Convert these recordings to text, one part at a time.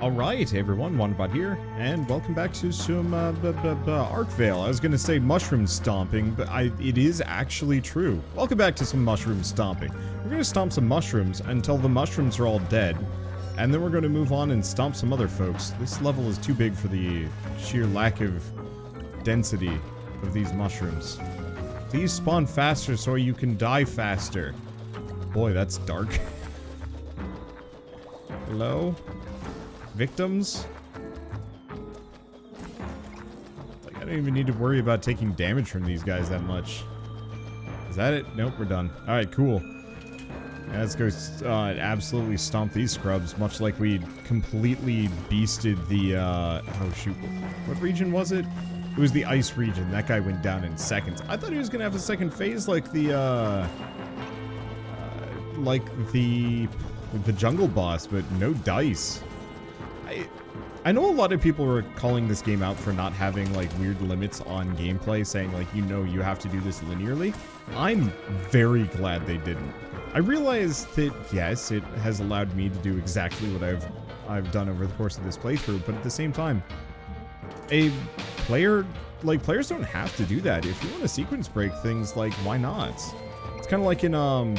Alright everyone, Wanderbot here, and welcome back to some Archvale. I was gonna say mushroom stomping, but it is actually true. Welcome back to some mushroom stomping. We're gonna stomp some mushrooms until the mushrooms are all dead, and then we're gonna move on and stomp some other folks. This level is too big for the sheer lack of density of these mushrooms. Please spawn faster so you can die faster. Boy, that's dark. Hello? Victims? Like, I don't even need to worry about taking damage from these guys that much. Is that it? Nope, we're done. Alright, cool. Yeah, let's go absolutely stomp these scrubs, much like we completely beasted the, oh shoot. What region was it? It was the ice region. That guy went down in seconds. I thought he was gonna have a second phase like the jungle boss, but no dice. I know a lot of people were calling this game out for not having like weird limits on gameplay, saying like, you know, you have to do this linearly. I'm very glad they didn't. I realize that yes, it has allowed me to do exactly what I've done over the course of this playthrough, but at the same time, players don't have to do that. If you want to sequence break things, like, why not? It's kind of like in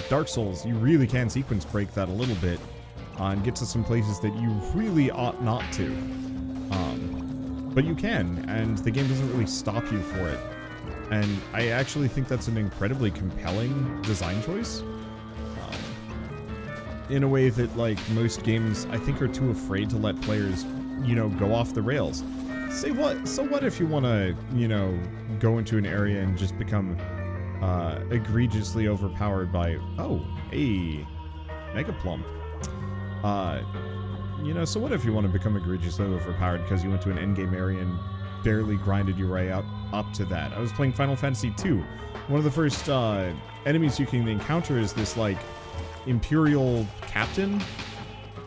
Dark Souls. You really can sequence break that a little bit and get to some places that you really ought not to. But you can, and the game doesn't really stop you for it. And I actually think that's an incredibly compelling design choice. In a way that, like, most games, I think, are too afraid to let players, you know, go off the rails. So what if you want to, you know, go into an area and just become egregiously overpowered by, oh, a Mega Plump. You know, so what if you want to become egregiously overpowered because you went to an endgame area and barely grinded your way up to that? I was playing Final Fantasy II. One of the first enemies you can encounter is this, like, Imperial Captain,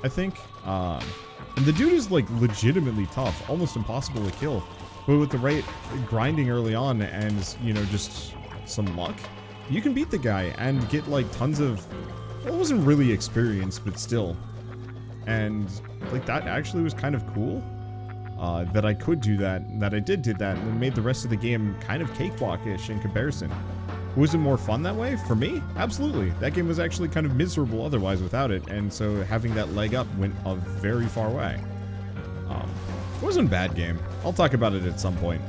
I think. And the dude is, like, legitimately tough, almost impossible to kill. But with the right grinding early on and, you know, just some luck, you can beat the guy and get, like, tons of... Well, it wasn't really experience, but still. And, like, that actually was kind of cool. That I could do that, that I did that, and it made the rest of the game kind of cakewalk-ish in comparison. Was it more fun that way? For me? Absolutely. That game was actually kind of miserable otherwise without it, and so having that leg up went a very far way. It wasn't a bad game. I'll talk about it at some point.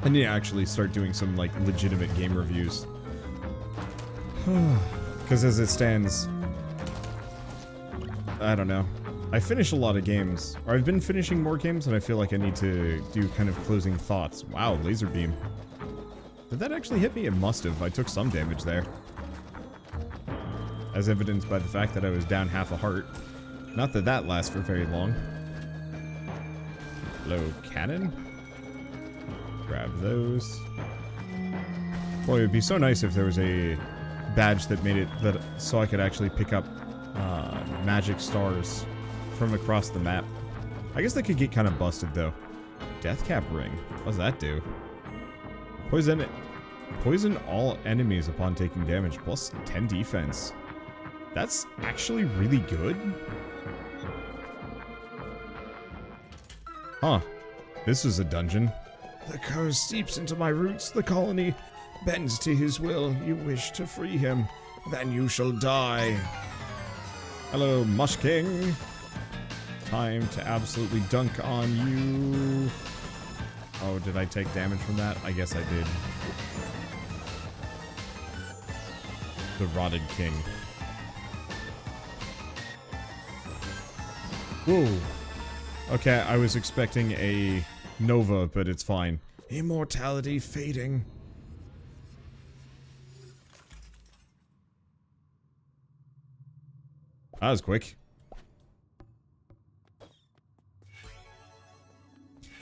I need to actually start doing some, like, legitimate game reviews. Because as it stands, I don't know. I finish a lot of games, or I've been finishing more games, and I feel like I need to do kind of closing thoughts. Wow, laser beam. Did that actually hit me? It must have. I took some damage there. As evidenced by the fact that I was down half a heart. Not that that lasts for very long. Hello, cannon? Grab those. Boy, it would be so nice if there was a badge that made it that so I could actually pick up magic stars from across the map. I guess that could get kind of busted though. Death cap ring. What does that do? Poison all enemies upon taking damage, plus 10 defense. That's actually really good. Huh. This is a dungeon. The curse seeps into my roots. The colony bends to his will. You wish to free him, then you shall die. Hello, Mush King. Time to absolutely dunk on you. Oh, did I take damage from that? I guess I did. The Rotted King. Whoa. Okay, I was expecting a Nova, but it's fine. Immortality fading. That was quick.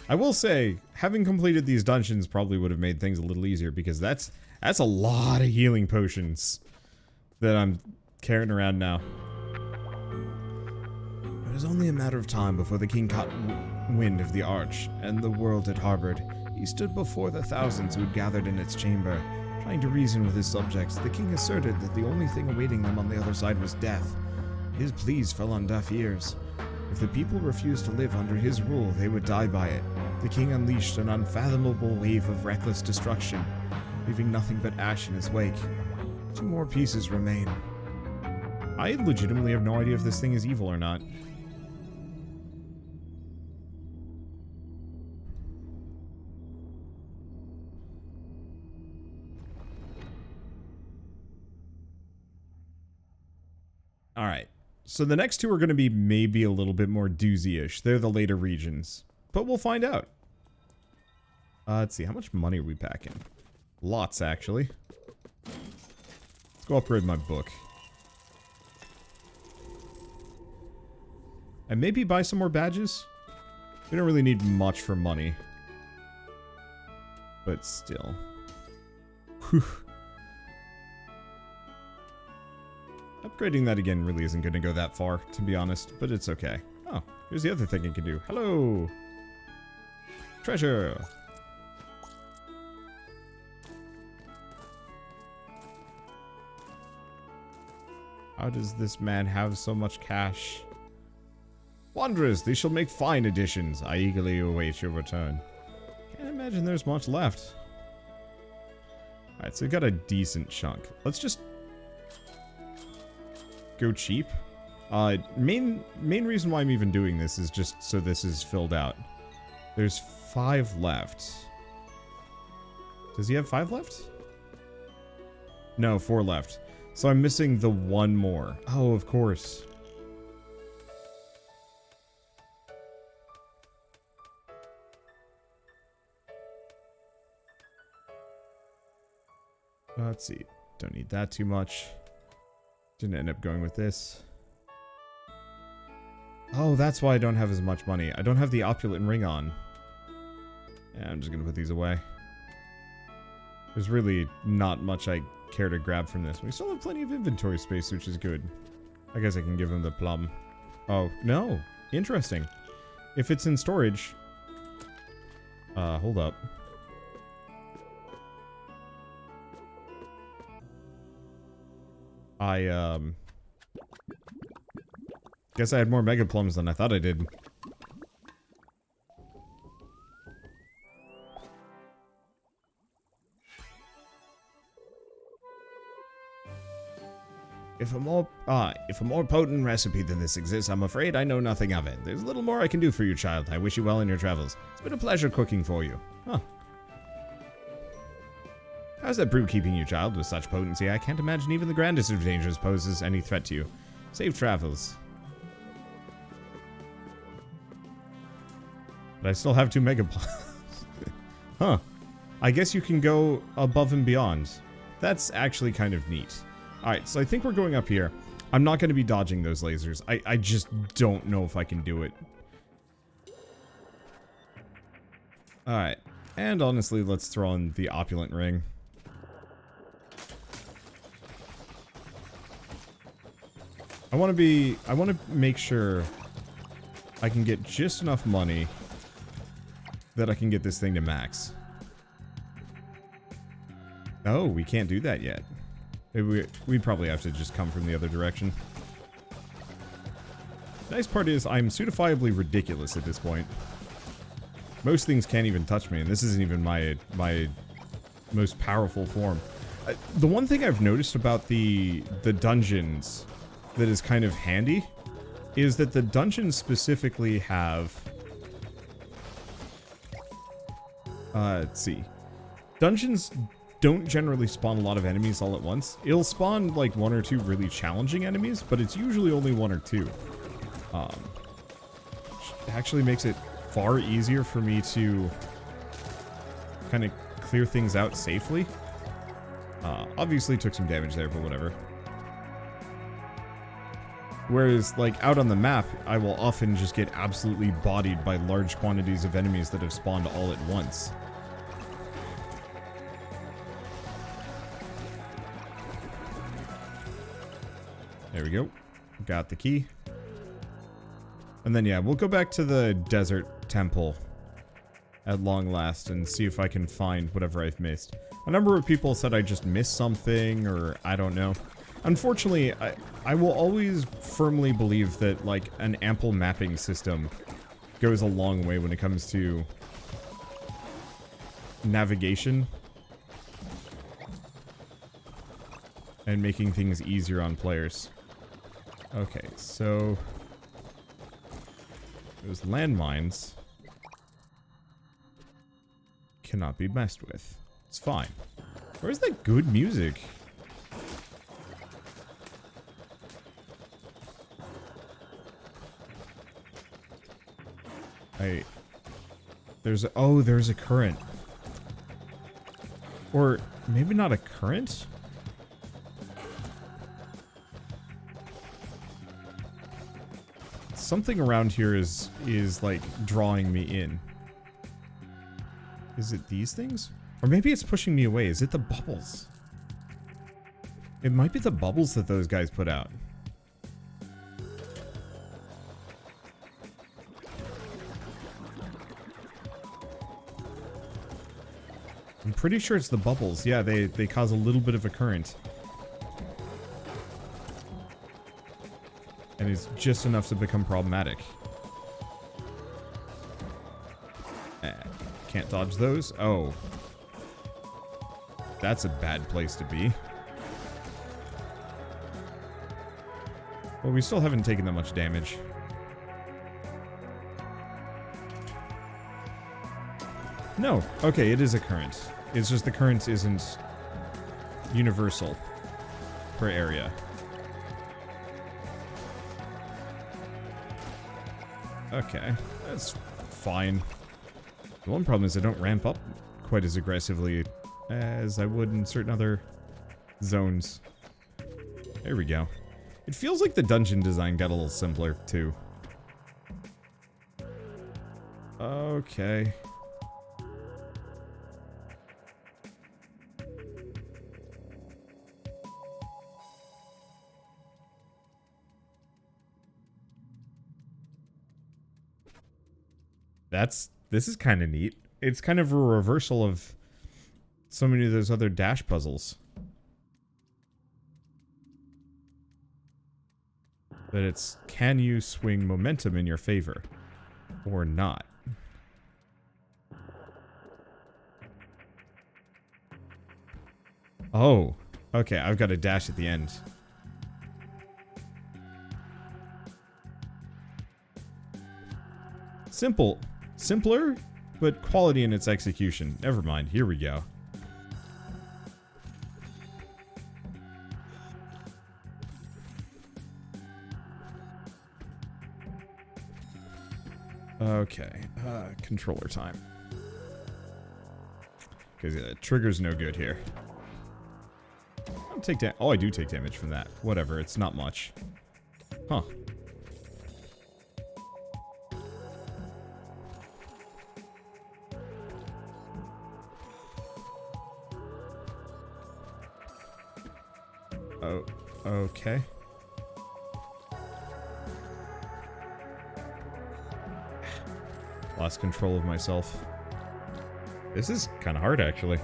I will say, having completed these dungeons probably would have made things a little easier, because that's a lot of healing potions that I'm carrying around now. It was only a matter of time before the king caught wind of the arch and the world it harbored. He stood before the thousands who had gathered in its chamber. Trying to reason with his subjects, the king asserted that the only thing awaiting them on the other side was death. His pleas fell on deaf ears. If the people refused to live under his rule, they would die by it. The king unleashed an unfathomable wave of reckless destruction, leaving nothing but ash in his wake. 2 more pieces remain. I legitimately have no idea if this thing is evil or not. Alright, so the next 2 are going to be maybe a little bit more doozy-ish. They're the later regions. But we'll find out. Let's see, how much money are we packing? Lots, actually. Let's go upgrade my book. And maybe buy some more badges? We don't really need much for money. But still. Whew. Upgrading that again really isn't going to go that far, to be honest, but it's okay. Oh, here's the other thing it can do. Hello! Treasure! How does this man have so much cash? Wanderers, these shall make fine additions. I eagerly await your return. Can't imagine there's much left. Alright, so we got a decent chunk. Let's just go cheap. Main reason why I'm even doing this is just so this is filled out. There's 5 left. Does he have 5 left? No, 4 left. So I'm missing the 1 more. Oh, of course. Let's see. Don't need that too much. Didn't end up going with this. Oh, that's why I don't have as much money. I don't have the opulent ring on. Yeah, I'm just gonna put these away. There's really not much I care to grab from this. We still have plenty of inventory space, which is good. I guess I can give him the plum. Oh, no. Interesting. If it's in storage... hold up. Guess I had more mega plums than I thought I did. If a more potent recipe than this exists, I'm afraid I know nothing of it. There's little more I can do for you, child. I wish you well in your travels. It's been a pleasure cooking for you. Huh. How's that brew keeping you, child, with such potency? I can't imagine even the grandest of dangers poses any threat to you. Safe travels. But I still have 2 mega plums. Huh. I guess you can go above and beyond. That's actually kind of neat. Alright, so I think we're going up here. I'm not going to be dodging those lasers. I just don't know if I can do it. Alright. And honestly, let's throw in the opulent ring. I want to make sure I can get just enough money that I can get this thing to max. Oh, we can't do that yet. We'd probably have to just come from the other direction. The nice part is I'm certifiably ridiculous at this point. Most things can't even touch me, and this isn't even my most powerful form. The one thing I've noticed about the dungeons that is kind of handy is that the dungeons specifically have... let's see. Dungeons don't generally spawn a lot of enemies all at once. It'll spawn like 1 or 2 really challenging enemies, but it's usually only 1 or 2. Which actually makes it far easier for me to kind of clear things out safely. Obviously took some damage there, but whatever. Whereas, like, out on the map, I will often just get absolutely bodied by large quantities of enemies that have spawned all at once. There we go. Got the key. And then, yeah, we'll go back to the desert temple at long last and see if I can find whatever I've missed. A number of people said I just missed something, or I don't know. Unfortunately, I will always firmly believe that, like, an ample mapping system goes a long way when it comes to navigation and making things easier on players. Okay, so those landmines cannot be messed with. It's fine. Where's that good music? There's a current. Or maybe not a current? Something around here is like drawing me in. Is it these things? Or maybe it's pushing me away. Is it the bubbles? It might be the bubbles that those guys put out. I'm pretty sure it's the bubbles. Yeah, they cause a little bit of a current. And it's just enough to become problematic. Can't dodge those? Oh. That's a bad place to be. Well, we still haven't taken that much damage. No. Okay, it is a current. It's just the current isn't universal per area. Okay, that's fine. The one problem is I don't ramp up quite as aggressively as I would in certain other zones. There we go. It feels like the dungeon design got a little simpler, too. Okay. This is kind of neat. It's kind of a reversal of so many of those other dash puzzles. But it's, can you swing momentum in your favor? Or not? Oh, okay, I've got a dash at the end. Simple. Simpler, but quality in its execution. Never mind, here we go. Okay, controller time. Because trigger's no good here. I'll take oh, I do take damage from that. Whatever, it's not much. Huh. Oh, okay. Lost control of myself. This is kind of hard, actually.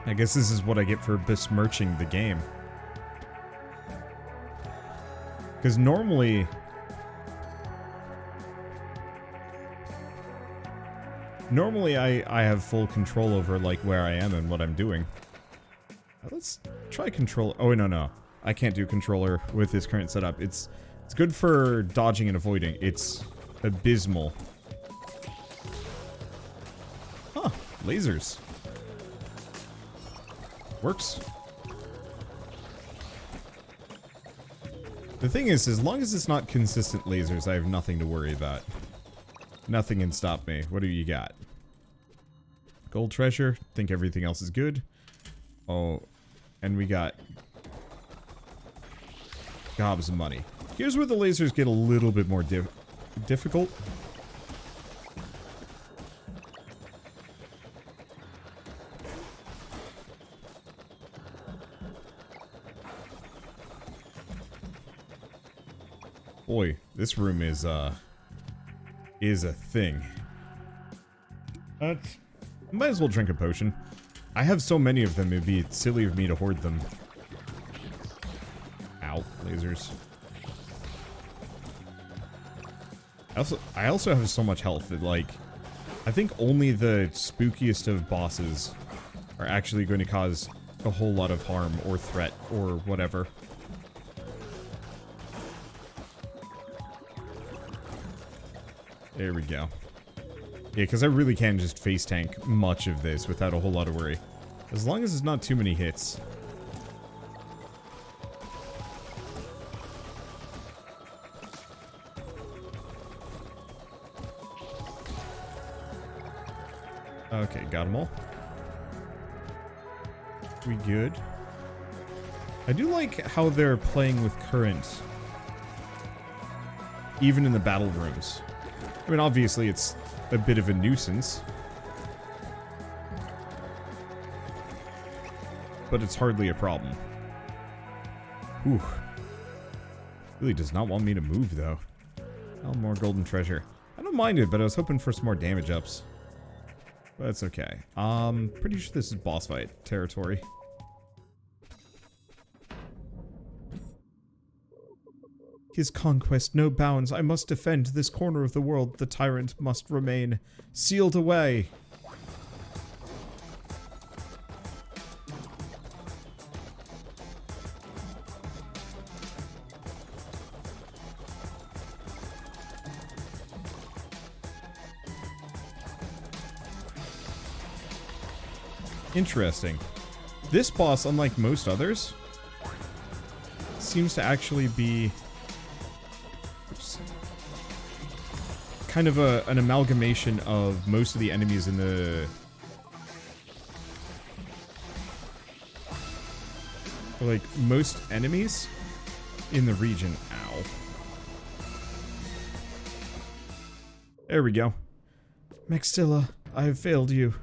I guess this is what I get for besmirching the game. Because normally... Normally I have full control over, like, where I am and what I'm doing. Let's try control... Oh, no. I can't do controller with this current setup. It's good for dodging and avoiding. It's abysmal. Huh. Lasers. Works. The thing is, as long as it's not consistent lasers, I have nothing to worry about. Nothing can stop me. What do you got? Gold treasure. Think everything else is good. Oh, and we got gobs of money. Here's where the lasers get a little bit more difficult. Boy, this room is a thing. Might as well drink a potion. I have so many of them, it'd be silly of me to hoard them. lasers. I also have so much health that, like, I think only the spookiest of bosses are actually going to cause a whole lot of harm or threat or whatever. There we go. Yeah, because I really can just face tank much of this without a whole lot of worry. As long as it's not too many hits. Okay, got them all. We good? I do like how they're playing with current, even in the battle rooms. I mean, obviously it's a bit of a nuisance, but it's hardly a problem. Whew. Really does not want me to move, though. Oh, more golden treasure. I don't mind it, but I was hoping for some more damage ups. But that's okay. Pretty sure this is boss fight territory. His conquest no bounds. I must defend this corner of the world. The tyrant must remain sealed away. Interesting. This boss, unlike most others, seems to actually be kind of an amalgamation of most of the enemies in the... like, most enemies in the region. Ow. There we go. Maxilla, I have failed you.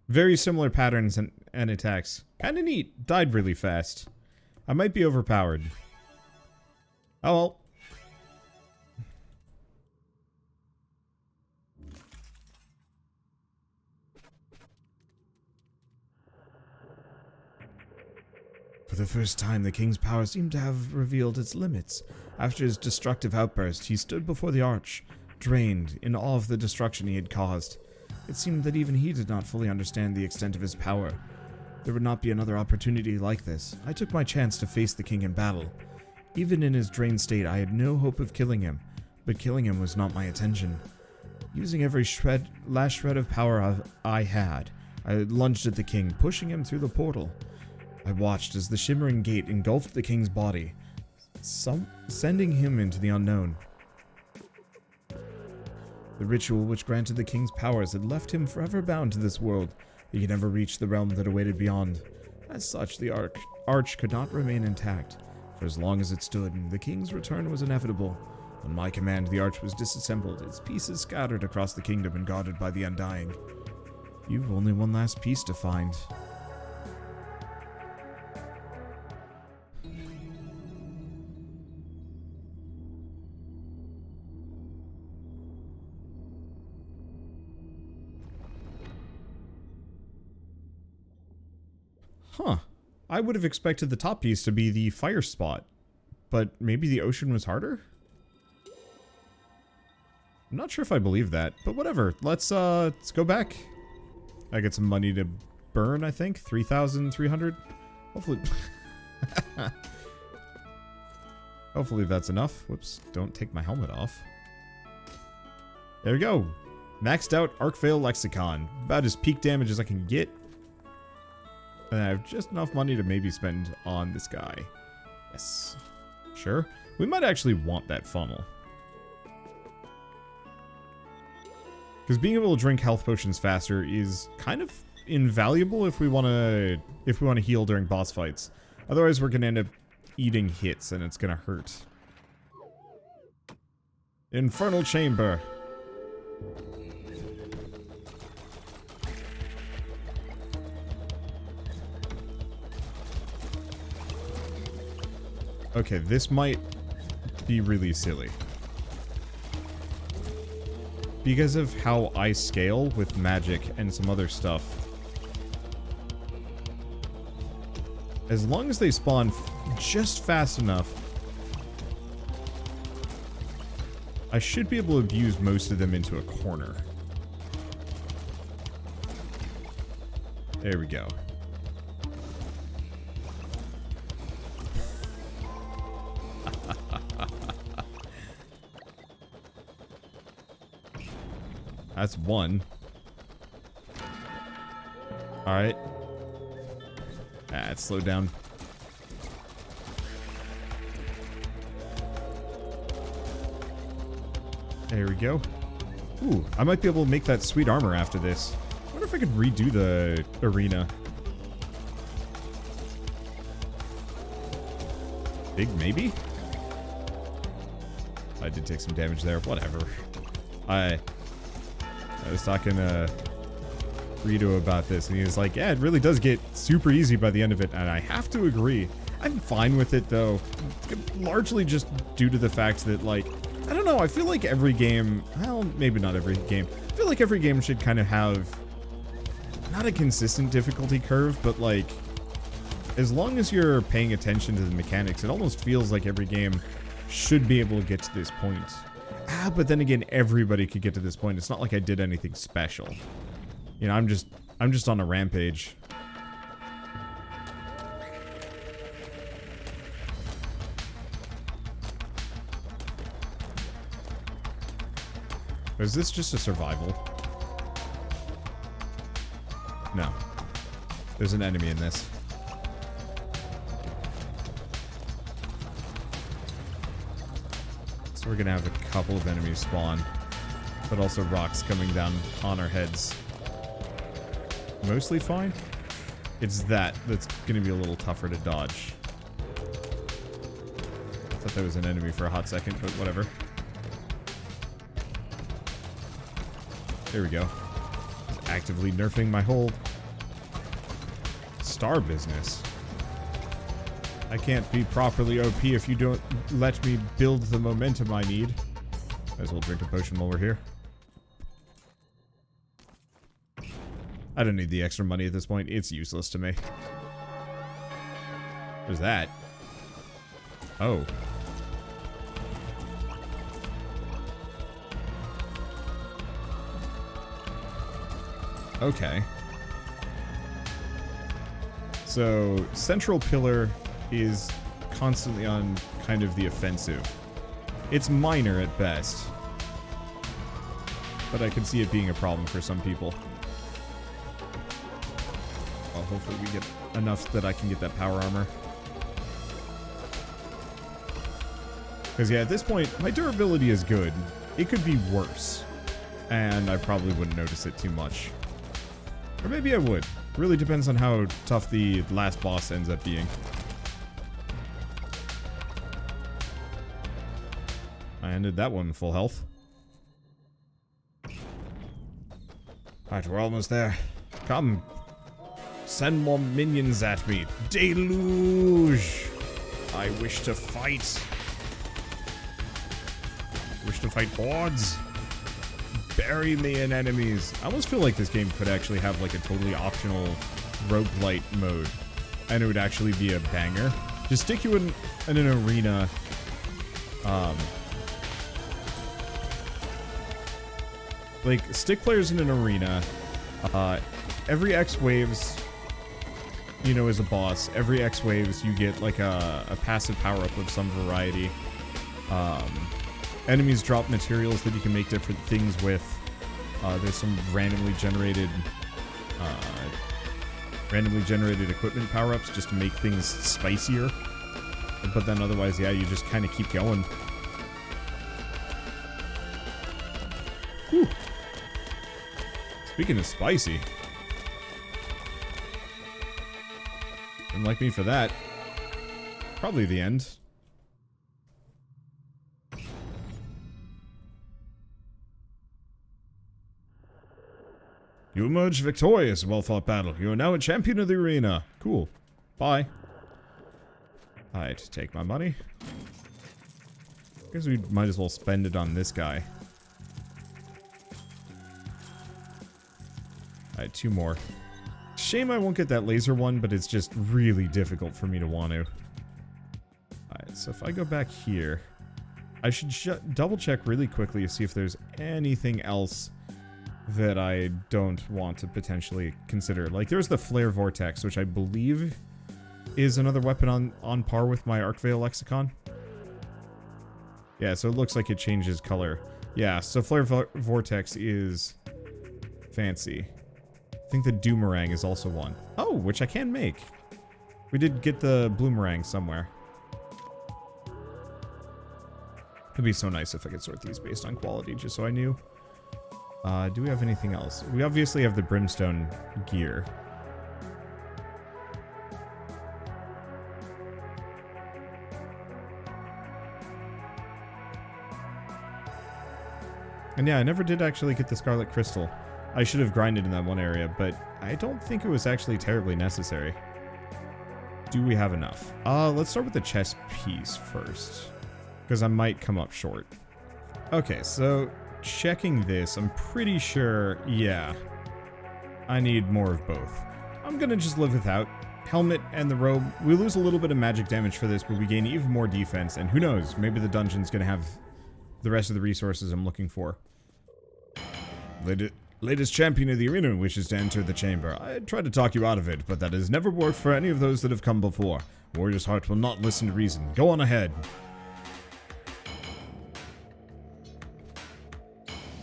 Very similar patterns and attacks. Kinda neat. Died really fast. I might be overpowered. Oh well. For the first time, the king's power seemed to have revealed its limits. After his destructive outburst, he stood before the arch, drained, in awe of the destruction he had caused. It seemed that even he did not fully understand the extent of his power. There would not be another opportunity like this. I took my chance to face the king in battle. Even in his drained state, I had no hope of killing him, but killing him was not my intention. Using every last shred of power I had, I lunged at the king, pushing him through the portal. I watched as the shimmering gate engulfed the king's body, sending him into the unknown. The ritual which granted the king's powers had left him forever bound to this world. He could never reach the realm that awaited beyond. As such, the arch could not remain intact. For as long as it stood, the king's return was inevitable. On my command, the arch was disassembled, its pieces scattered across the kingdom and guarded by the Undying. You've only one last piece to find. Huh. I would have expected the top piece to be the fire spot, but maybe the ocean was harder? I'm not sure if I believe that, but whatever. Let's go back. I get some money to burn, I think. 3,300? Hopefully... Hopefully that's enough. Whoops, don't take my helmet off. There we go. Maxed out Archvale Lexicon. About as peak damage as I can get. And I have just enough money to maybe spend on this guy. Yes. Sure. We might actually want that funnel. Because being able to drink health potions faster is kind of invaluable if we want to heal during boss fights. Otherwise, we're going to end up eating hits and it's going to hurt. Infernal chamber. Okay, this might be really silly. Because of how I scale with magic and some other stuff. As long as they spawn just fast enough, I should be able to abuse most of them into a corner. There we go. That's one. Alright. Ah, it's slowed down. There we go. Ooh, I might be able to make that sweet armor after this. I wonder if I could redo the arena. Big, maybe? I did take some damage there. Whatever. I was talking to Rito about this, and he was like, yeah, it really does get super easy by the end of it, and I have to agree. I'm fine with it, though. Largely just due to the fact that, like, I don't know, I feel like every game, well, maybe not every game, I feel like every game should kind of have, not a consistent difficulty curve, but, like, as long as you're paying attention to the mechanics, it almost feels like every game should be able to get to this point. Ah, but then again, everybody could get to this point. It's not like I did anything special. You know, I'm just on a rampage. Is this just a survival? No. There's an enemy in this. So we're gonna have a couple of enemies spawn, but also rocks coming down on our heads. Mostly fine. It's that's gonna be a little tougher to dodge. I thought that was an enemy for a hot second, but whatever. There we go. Actively nerfing my whole star business. I can't be properly OP if you don't let me build the momentum I need. Might as well drink a potion while we're here. I don't need the extra money at this point. It's useless to me. There's that. Oh. Okay. So, Central Pillar is constantly on kind of the offensive. It's minor at best, but I can see it being a problem for some people. Well, hopefully we get enough that I can get that power armor. Because yeah, at this point, my durability is good. It could be worse, and I probably wouldn't notice it too much. Or maybe I would. Really depends on how tough the last boss ends up being. I ended that one full health. Alright, we're almost there. Come. Send more minions at me. Deluge! I wish to fight. Wish to fight hordes. Bury me in enemies. I almost feel like this game could actually have like a totally optional roguelite mode. And it would actually be a banger. Just stick you in an arena. Like, stick players in an arena. Every X waves, you know, is a boss. Every X waves, you get like a passive power-up of some variety. Enemies drop materials that you can make different things with. There's some randomly generated equipment power-ups just to make things spicier. But then otherwise, yeah, you just kind of keep going. Whew. Speaking of spicy. Didn't like me for that. Probably the end. You emerged victorious in a well-fought battle. You are now a champion of the arena. Cool. Bye. Alright, take my money. Guess we might as well spend it on this guy. Alright, 2 more. shame I won't get that laser one, but it's just really difficult for me to want to. Alright, so if I go back here, I should double check really quickly to see if there's anything else that I don't want to potentially consider. Like, there's the Flare Vortex, which I believe is another weapon on par with my Archvale Lexicon. Yeah, so it looks like it changes color. Yeah, so Flare Vortex is fancy. I think the Doomerang is also one. Oh, which I can make. We did get the Bloomerang somewhere. It'd be so nice if I could sort these based on quality, just so I knew. Do we have anything else? We obviously have the Brimstone gear. And yeah, I never did actually get the Scarlet Crystal. I should have grinded in that one area, but I don't think it was actually terribly necessary. Do we have enough? Let's start with the chest piece first, because I might come up short. Okay, so checking this, I'm pretty sure, yeah, I need more of both. I'm gonna just live without. Helmet and the robe, we lose a little bit of magic damage for this, but we gain even more defense, and who knows, maybe the dungeon's gonna have the rest of the resources I'm looking for. Latest champion of the arena wishes to enter the chamber. I tried to talk you out of it, but that has never worked for any of those that have come before. Warrior's heart will not listen to reason. Go on ahead.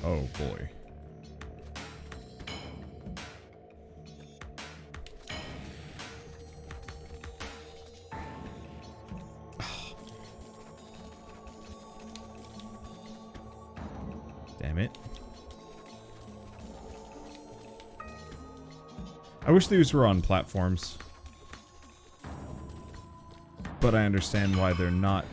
Oh boy. Damn it. I wish these were on platforms, but I understand why they're not.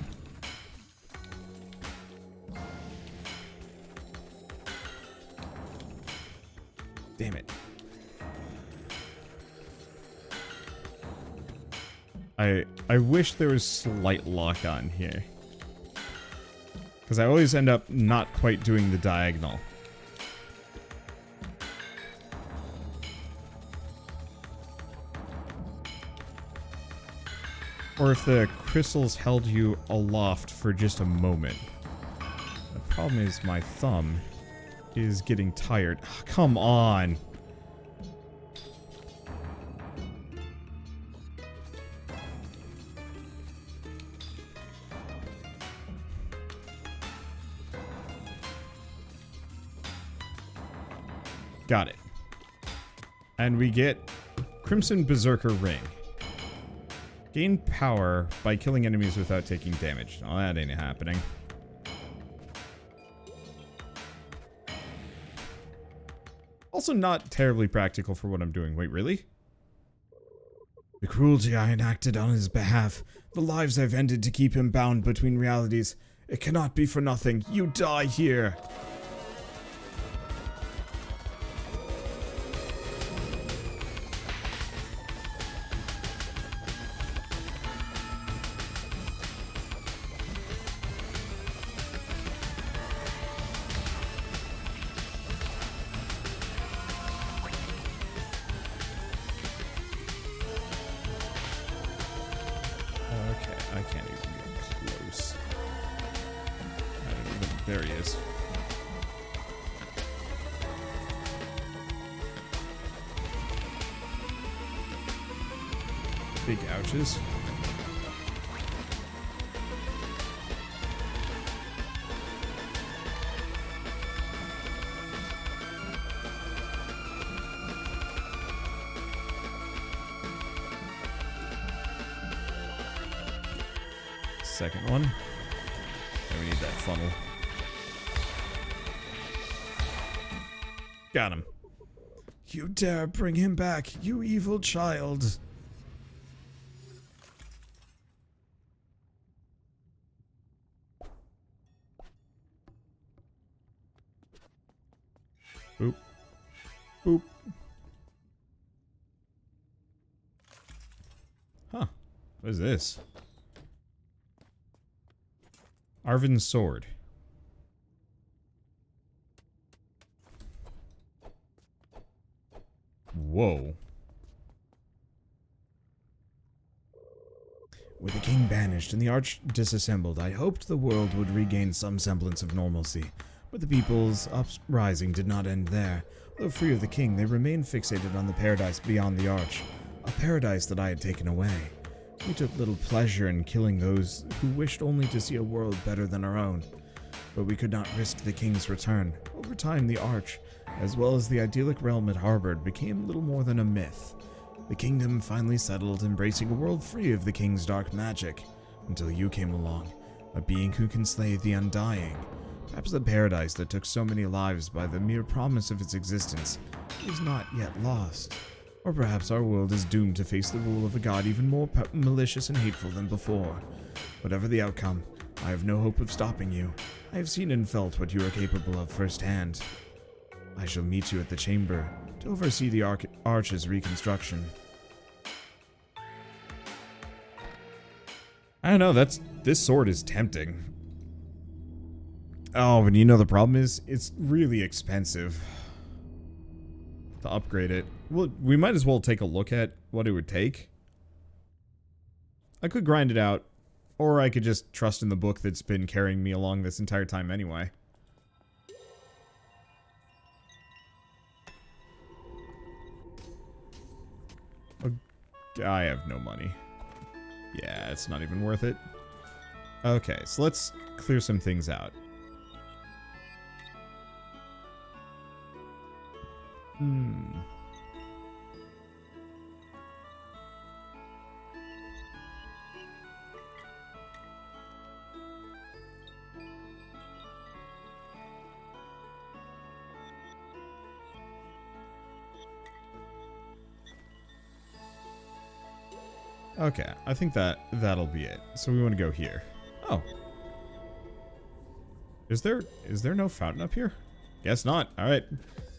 Damn it. I wish there was slight lock on here, because I always end up not quite doing the diagonal. Or if the crystals held you aloft for just a moment. The problem is my thumb is getting tired. Oh, come on! Got it. And we get Crimson Berserker Ring. Gain power by killing enemies without taking damage. Oh, that ain't happening. Also not terribly practical for what I'm doing. Wait, really? The cruelty I enacted on his behalf, the lives I've ended to keep him bound between realities, it cannot be for nothing. You die here! I can't even get close. There he is. Big ouches. Second one. And we need that funnel. Got him. You dare bring him back, you evil child. Boop. Boop. Huh. What is this? Arvin's sword. Whoa. vanished and the Arch disassembled, I hoped the world would regain some semblance of normalcy. But the people's uprising did not end there. Though free of the king, they remained fixated on the paradise beyond the Arch, a paradise that I had taken away. We took little pleasure in killing those who wished only to see a world better than our own. But we could not risk the king's return. Over time, the Arch, as well as the idyllic realm it harbored, became little more than a myth. The kingdom finally settled, embracing a world free of the king's dark magic, until you came along, a being who can slay the Undying. Perhaps the paradise that took so many lives by the mere promise of its existence is not yet lost. Or perhaps our world is doomed to face the rule of a god even more malicious and hateful than before. Whatever the outcome, I have no hope of stopping you. I have seen and felt what you are capable of firsthand. I shall meet you at the chamber to oversee the Arch's reconstruction. I don't know, this sword is tempting. Oh, but you know the problem is, it's really expensive to upgrade it. Well, we might as well take a look at what it would take. I could grind it out, or I could just trust in the book that's been carrying me along this entire time anyway. I have no money. Yeah, it's not even worth it. Okay, so let's clear some things out. Okay, I think that'll be it. So we want to go here. Oh. Is there no fountain up here? Guess not. Alright.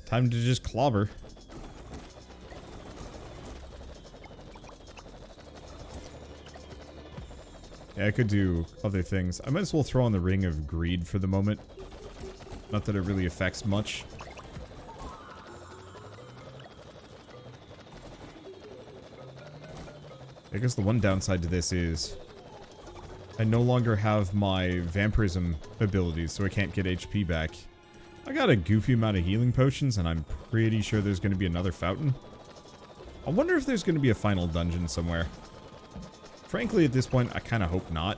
Time to just clobber. Yeah, I could do other things. I might as well throw on the Ring of Greed for the moment. Not that it really affects much. I guess the one downside to this is I no longer have my vampirism abilities, so I can't get HP back. I got a goofy amount of healing potions, and I'm pretty sure there's going to be another fountain. I wonder if there's going to be a final dungeon somewhere. Frankly, at this point, I kind of hope not.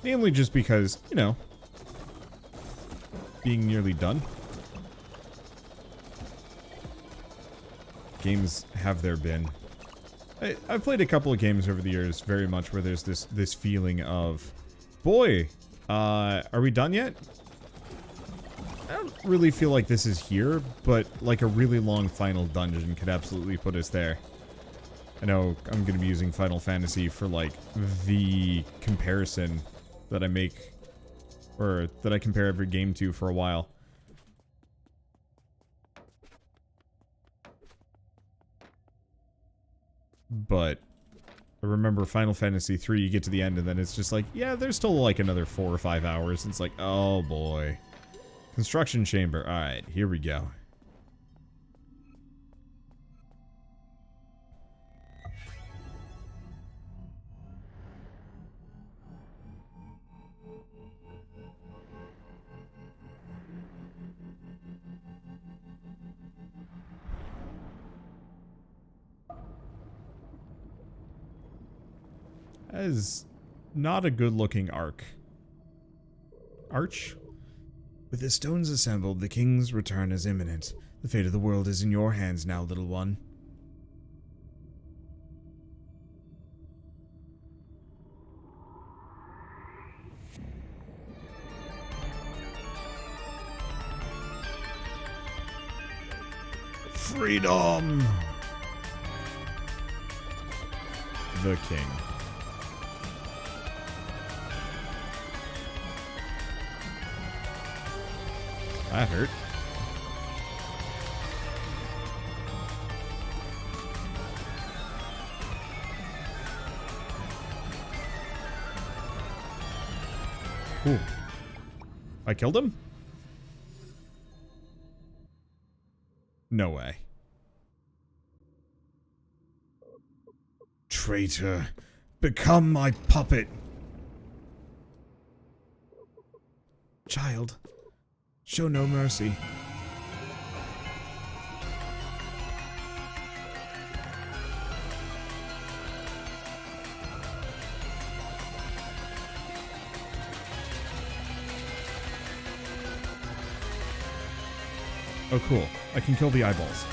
Namely just because, you know, being nearly done. Games have there been. I've played a couple of games over the years very much where there's this feeling of, boy, are we done yet? I don't really feel like this is here, but like a really long final dungeon could absolutely put us there. I know I'm going to be using Final Fantasy for like the comparison that I make, or that I compare every game to for a while. But I remember Final Fantasy 3, you get to the end and then it's just like, yeah, there's still like another 4 or 5 hours. It's like, oh boy. Construction chamber. Alright, here we go. That is not a good-looking arch. With the stones assembled, the king's return is imminent. The fate of the world is in your hands now, little one. Freedom! The king. That hurt. Ooh. I killed him? No way. traitor. Become my puppet. Child, show no mercy. Oh, cool. I can kill the eyeballs.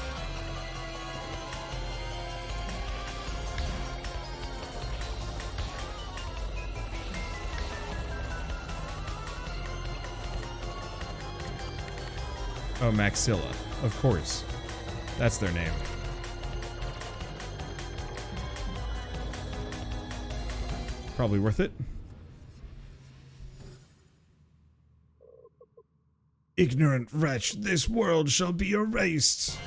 Oh, Maxilla. Of course. That's their name. Probably worth it. Ignorant wretch, this world shall be erased.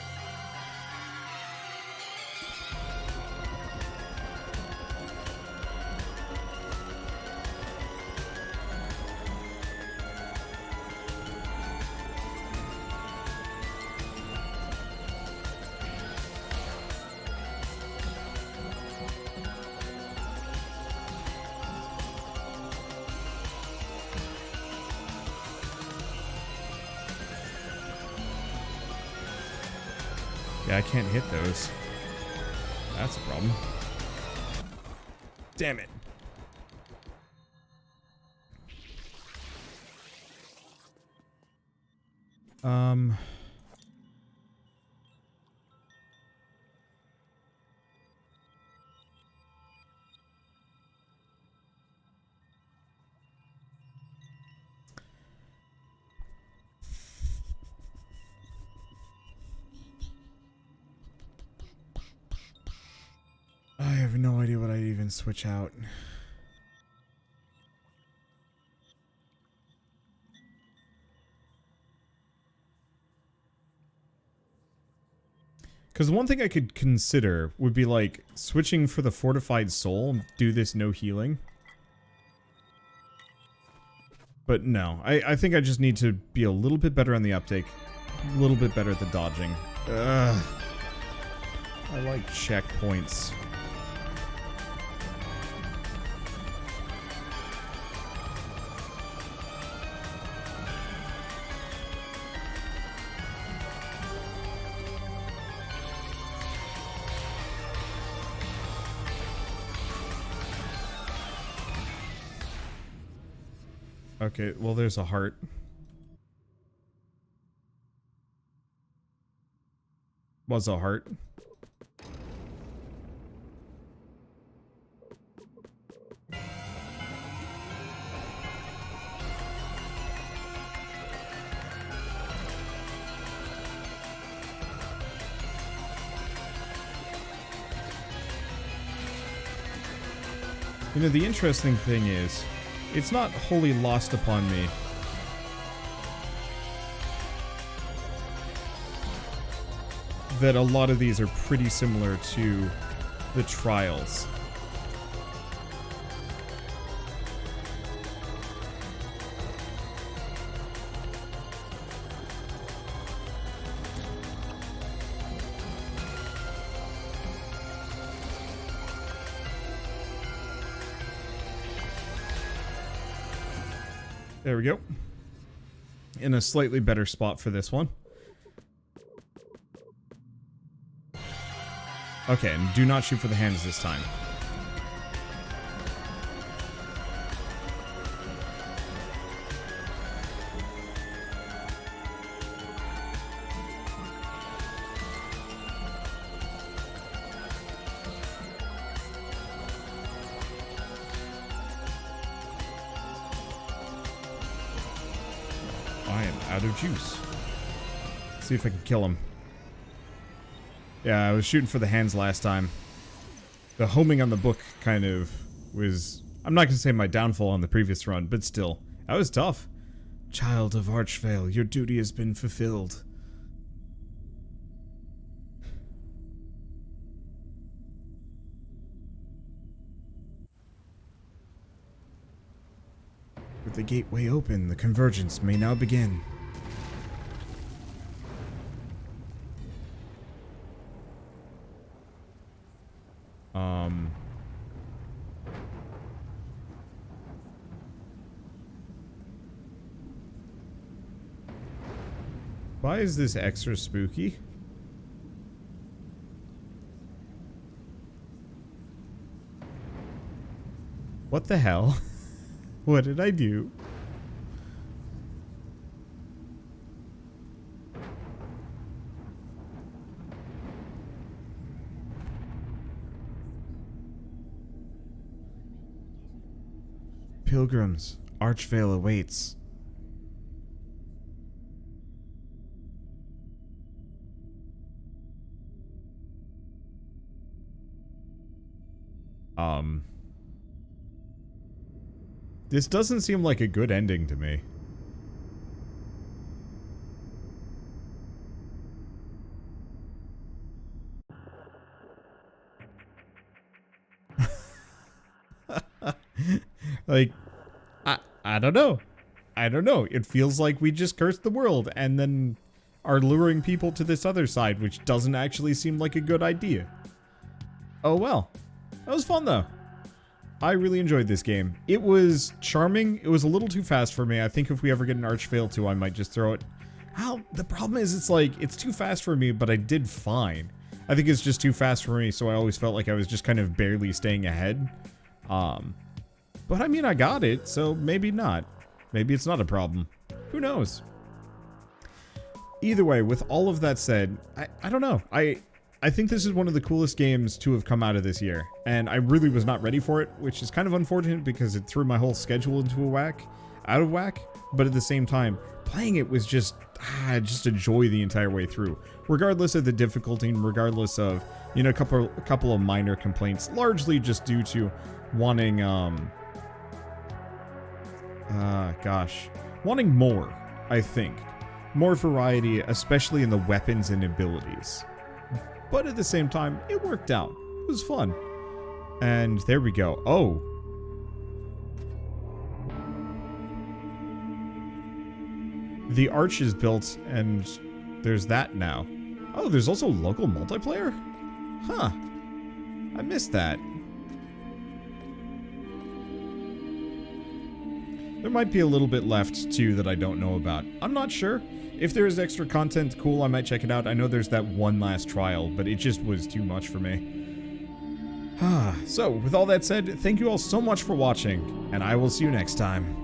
Yeah, I can't hit those. That's a problem. Damn it. I have no idea what I'd even switch out. Because one thing I could consider would be like switching for the fortified soul and do this no healing. But no, I think I just need to be a little bit better on the uptake, a little bit better at the dodging. Ugh. I like checkpoints. Okay, well, there's a heart. Was a heart. You know, the interesting thing is, it's not wholly lost upon me that a lot of these are pretty similar to the trials. There we go. In a slightly better spot for this one. Okay, and do not shoot for the hands this time. I am out of juice. Let's see if I can kill him. Yeah, I was shooting for the hands last time. The homing on the book kind of was... I'm not going to say my downfall on the previous run, but still. That was tough. Child of Archvale, your duty has been fulfilled. With the gateway open, the convergence may now begin. Why is this extra spooky? What the hell? What did I do? Pilgrims, Archvale awaits. This doesn't seem like a good ending to me. Like, I don't know. I don't know. It feels like we just cursed the world and then are luring people to this other side, which doesn't actually seem like a good idea. Oh well. That was fun though. I really enjoyed this game. It was charming. It was a little too fast for me. I think if we ever get an Archvale 2, I might just throw it. Well, the problem is it's like, it's too fast for me, but I did fine. I think it's just too fast for me, so I always felt like I was just kind of barely staying ahead. But I mean, I got it, so maybe not. Maybe it's not a problem. Who knows? Either way, with all of that said, I don't know. I think this is one of the coolest games to have come out of this year, and I really was not ready for it, which is kind of unfortunate because it threw my whole schedule into out of whack, but at the same time, playing it was just a joy the entire way through, regardless of the difficulty and regardless of, you know, a couple of minor complaints, largely just due to wanting, wanting more, I think. More variety, especially in the weapons and abilities. But at the same time, it worked out. It was fun. And there we go. Oh. The arch is built, and there's that now. Oh, there's also local multiplayer? Huh. I missed that. There might be a little bit left, too, that I don't know about. I'm not sure. If there is extra content, cool, I might check it out. I know there's that one last trial, but it just was too much for me. So, with all that said, thank you all so much for watching, and I will see you next time.